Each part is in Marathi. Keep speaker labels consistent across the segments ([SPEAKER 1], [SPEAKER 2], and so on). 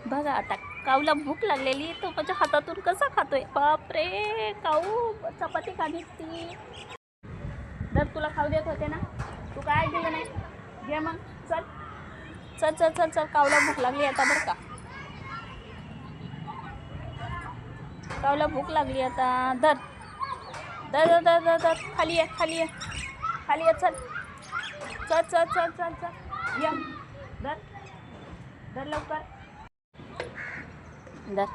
[SPEAKER 1] बघा आता काऊला भूक लागलेली तो माझ्या हातातून कसा खातोय. बापरे, काऊ चपाती का ती जर तुला खाऊ देत होते ना, तू काय दिलं नाही. घे मग, चल चल चल चल चल. काऊला भूक लागली आता बरं का. काऊला भूक लागली आता. धर धर धर धर धर. खाली ये खाली ये खाली ये. चल चल चल चल चल चल. या धर धर लवकर. धर.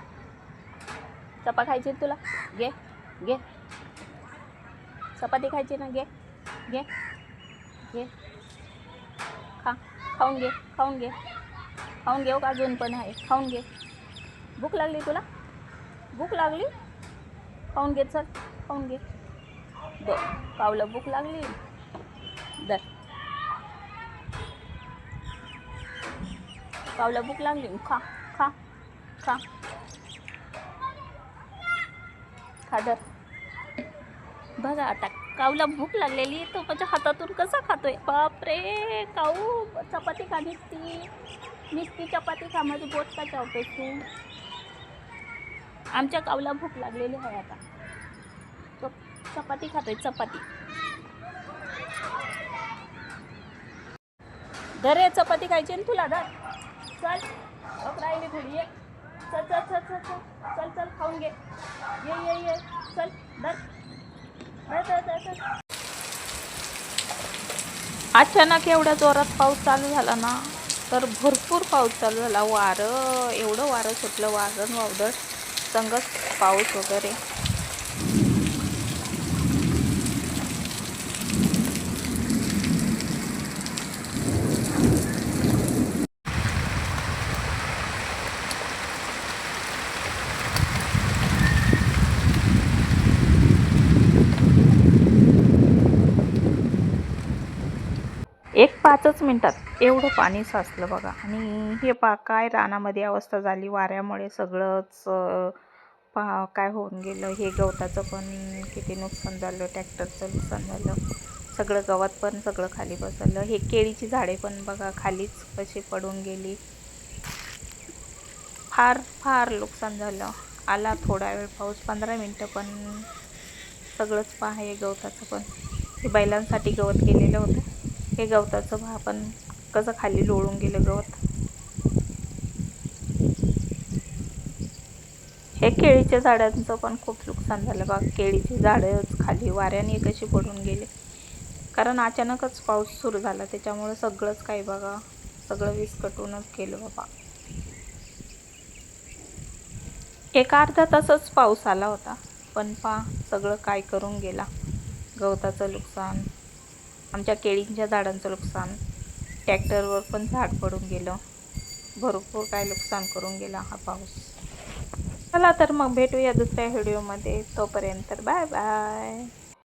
[SPEAKER 1] चपा खायची तुला. घे घे. चपाती खायची ना. घे घे घे. खाऊन घे खाऊन घे खाऊन घे. अजून पण आहे. खाऊन घे. भूक लागली तुला. भूक लागली. खाऊन घे. चल खाऊन घे. दे. कावला भूक लागली. दर. कावला भूक लागली. खा खा खा खा. दर. बघा आता काऊला भूक लागलेली तो माझ्या हातातून कसा खातोय. बापरे, काऊ चपाती का नुसती चपाती खा. माझी बोट का चावतोय तू. आमच्या काऊला भूक लागलेली आहे आता. तो चपाती खातोय. चपाती. धर रे, चपाती खायची ना तुला. धर. चल राहिली थोडी. ये. चल चल चल चल चल चल चल. खाऊन घे. ये ये ये. चल. धर धर धर धर धर. अचानक एवढ्या जोरात पाऊस चालू झाला ना, तर भरपूर पाऊस चालू झाला. वारं एवढं वारं सुटलं. वादळ वावदळ संगच पाऊस वगैरे. एक 5च मिनिटात एवढं पाणी साचलं बघा. आणि हे काय रानामध्ये अवस्था झाली वाऱ्यामुळे. सगळंच काय होऊन गेलं. हे गवताचं पण किती नुकसान झालं. ट्रॅक्टरचं नुकसान झालं. सगळं गवत पण सगळं खाली बसवलं. हे केळीची झाडे पण बघा खालीच कशी पडून गेली. फार फार नुकसान झालं. आला थोडा वेळ पाऊस 15 मिनटं, पण सगळंच हे गवताचं पण. हे बैलांसाठी गवत केलेलं होतं. हे गवताचं पण कसं खाली लोळून गेलं गवत. हे केळीच्या झाडांचं पण खूप नुकसान झालं बघा. केळीची झाडंच खाली वाऱ्याने कशी पडून गेले. कारण अचानकच पाऊस सुरू झाला, त्याच्यामुळे सगळंच काही बघा सगळं विस्कटूनच गेलं बाबा. एक अर्धा तासच पाऊस आला होता, पण सगळं काय करून गेला. गवताचं नुकसान, आमच्या केळींच्या झाडांचं नुकसान, ट्रॅक्टरवर पण झाड पडून गेलं. भरपूर काय नुकसान करून गेला हा पाऊस. चला तर मग भेटूया दुसऱ्या व्हिडिओमध्ये. तोपर्यंत बाय बाय.